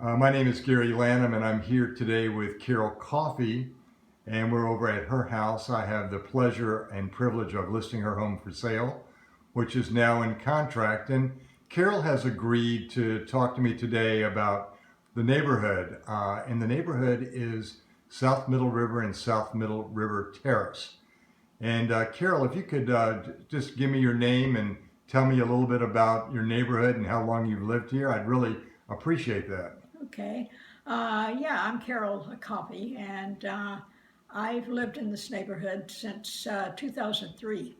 My name is Gary Lanham, and I'm here today with Carol Coffey, and we're over at her house. I have the pleasure and privilege of listing her home for sale, which is now in contract. And Carol has agreed to talk to me today about the neighborhood. And the neighborhood is South Middle River and South Middle River Terrace. And Carol, if you could just give me your name and tell me a little bit about your neighborhood and how long you've lived here, I'd really appreciate that. Okay. Yeah, I'm Carol Coffey, and I've lived in this neighborhood since 2003.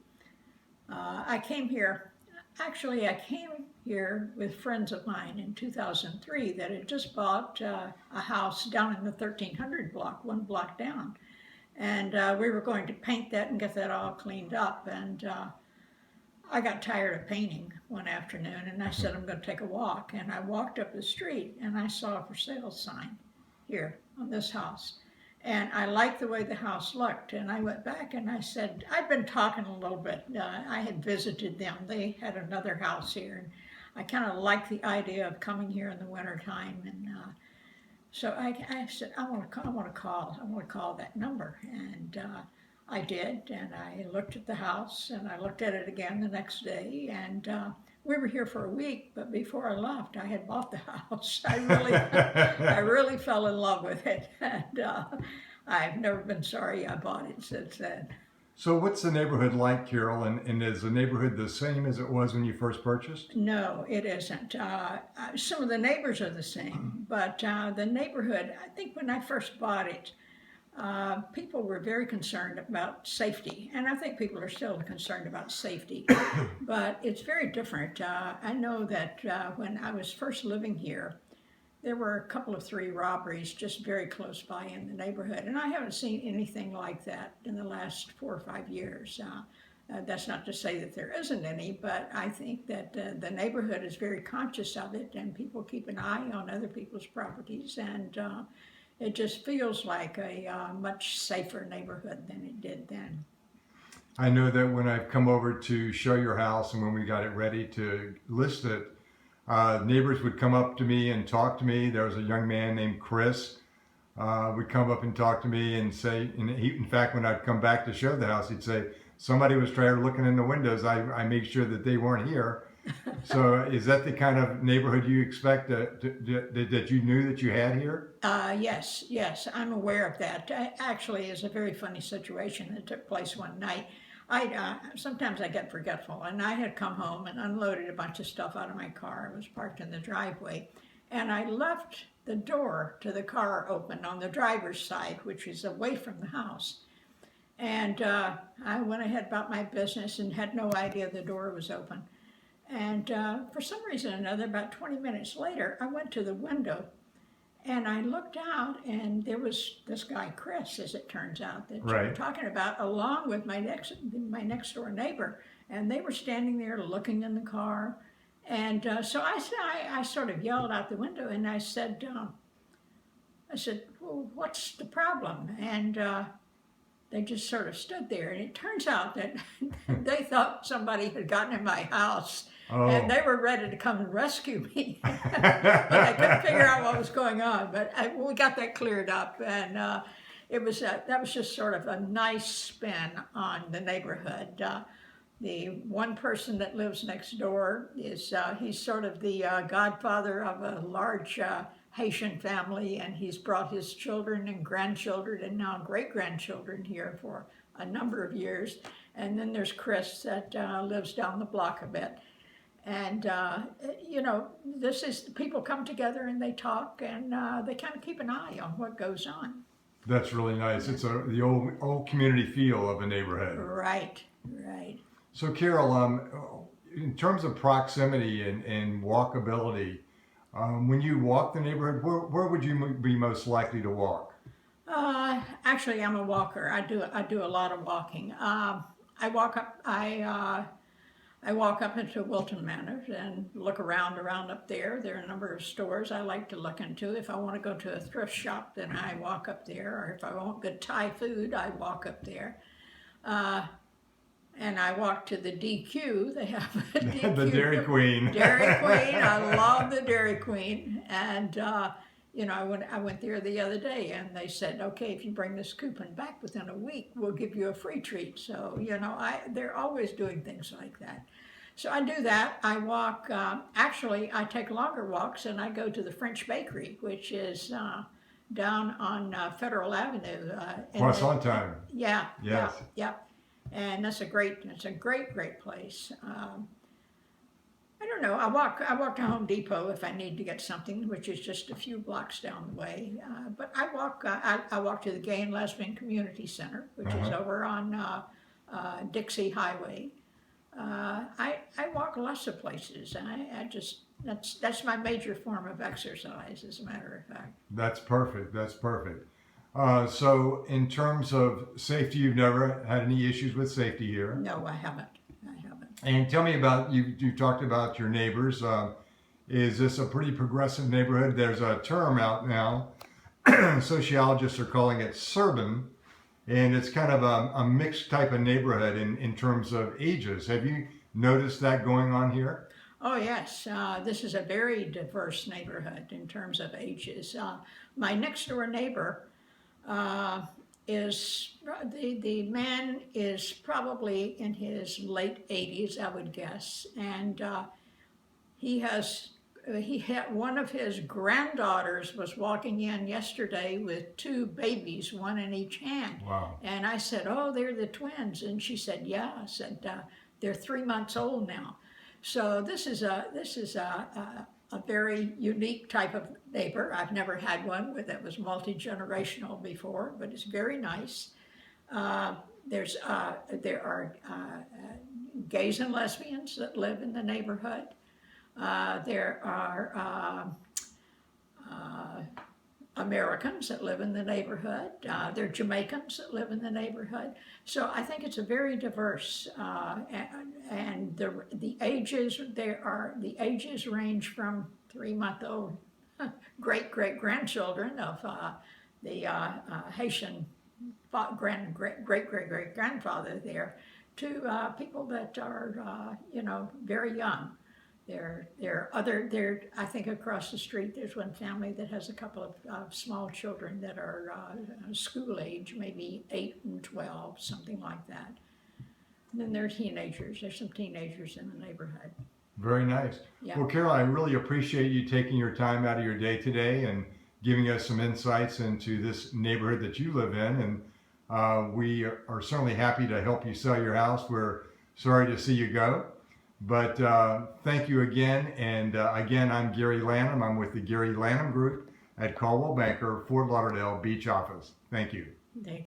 I came here, I came here with friends of mine in 2003 that had just bought a house down in the 1300 block, one block down. And we were going to paint that and get that all cleaned up. And I got tired of painting one afternoon and I said, I'm going to take a walk. And I walked up the street and I saw a for sale sign here on this house. And I liked the way the house looked. And I went back and I said, I'd been talking a little bit. I had visited them. They had another house here. And I kind of liked the idea of coming here in the wintertime. And so I said, I want to call that number. And I did, and I looked at the house, and I looked at it again the next day, and we were here for a week, but before I left, I had bought the house. I really fell in love with it, and I've never been sorry I bought it since then. So what's the neighborhood like, Carol? And is the neighborhood the same as it was when you first purchased? No, it isn't. Some of the neighbors are the same, but the neighborhood, I think when I first bought it, people were very concerned about safety, and I think people are still concerned about safety, but it's very different. I know that when I was first living here, there were a couple of 3 robberies just very close by in the neighborhood, and I haven't seen anything like that in the last 4 or 5 years. That's not to say that there isn't any, but I think that the neighborhood is very conscious of it, and people keep an eye on other people's properties, and it just feels like a much safer neighborhood than it did then. I know that when I've come over to show your house and when we got it ready to list it, neighbors would come up to me and talk to me. There was a young man named Chris would come up and talk to me and say, in fact, when I'd come back to show the house, he'd say, somebody was trying looking in the windows. I made sure that they weren't here. So is that the kind of neighborhood you expect that you knew that you had here? Yes, I'm aware of that. Actually, it's a very funny situation that took place one night. Sometimes I get forgetful, and I had come home and unloaded a bunch of stuff out of my car. It was parked in the driveway, and I left the door to the car open on the driver's side, which is away from the house. And I went ahead about my business and had no idea the door was open. And for some reason or another, about 20 minutes later, I went to the window and I looked out, and there was this guy, Chris, as it turns out, that you were talking about, along with my next door neighbor. And they were standing there looking in the car. And so I sort of yelled out the window and I said, well, what's the problem? And they just sort of stood there, and it turns out that they thought somebody had gotten in my house, and they were ready to come and rescue me. But I couldn't figure out what was going on. But we got that cleared up, and that was just sort of a nice spin on the neighborhood. The one person that lives next door is he's sort of the godfather of a large Haitian family, and he's brought his children and grandchildren and now great-grandchildren here for a number of years. And then there's Chris that lives down the block a bit. And, this is, people come together and they talk, and they kind of keep an eye on what goes on. That's really nice. It's the old community feel of a neighborhood. Right. So Carol, in terms of proximity and walkability, when you walk the neighborhood, where would you be most likely to walk? Actually, I'm a walker. I do a lot of walking. I walk up into Wilton Manor and look around up there. There are a number of stores I like to look into. If I want to go to a thrift shop, then I walk up there. Or if I want good Thai food, I walk up there. And I walk to the DQ. They have a DQ. The Dairy Queen. Dairy Queen. I love the Dairy Queen. And I went there the other day, and they said, okay, if you bring this coupon back within a week, we'll give you a free treat. So, they're always doing things like that. So I do that. I walk, actually, I take longer walks, and I go to the French Bakery, which is down on Federal Avenue. Croissant time. Yeah, Yes. yeah. And it's a great, great place. I don't know. I walk to Home Depot if I need to get something, which is just a few blocks down the way. But I walk to the Gay and Lesbian Community Center, which is over on Dixie Highway. I walk lots of places. I just that's my major form of exercise, as a matter of fact. That's perfect. That's perfect. So in terms of safety, you've never had any issues with safety here? No, I haven't. I haven't. And tell me about, you talked about your neighbors. Is this a pretty progressive neighborhood? There's a term out now, sociologists are calling it suburban, and it's kind of a mixed type of neighborhood in terms of ages. Have you noticed that going on here? Oh yes, this is a very diverse neighborhood in terms of ages. My next door neighbor is the man is probably in his late 80s, I would guess, and he had one of his granddaughters was walking in yesterday with two babies, one in each hand. Wow. And I said, "Oh, they're the twins," and she said, "Yeah." I said, "They're 3 months old now." So this is a very unique type of neighbor. I've never had one that was multi-generational before, but it's very nice. There are gays and lesbians that live in the neighborhood. There are Americans that live in the neighborhood. There are Jamaicans that live in the neighborhood. So I think it's a very diverse, and the ages range from 3-month-old great grandchildren of the Haitian great grandfather there to people that are very young. I think across the street there's one family that has a couple of small children that are school age, maybe 8 and 12, something like that. And then there are teenagers. There's some teenagers in the neighborhood. Very nice. Yeah. Well, Carol, I really appreciate you taking your time out of your day today and giving us some insights into this neighborhood that you live in. And we are certainly happy to help you sell your house. We're sorry to see you go. But thank you again. And again, I'm Gary Lanham. I'm with the Gary Lanham Group at Caldwell Banker, Fort Lauderdale Beach office. Thank you.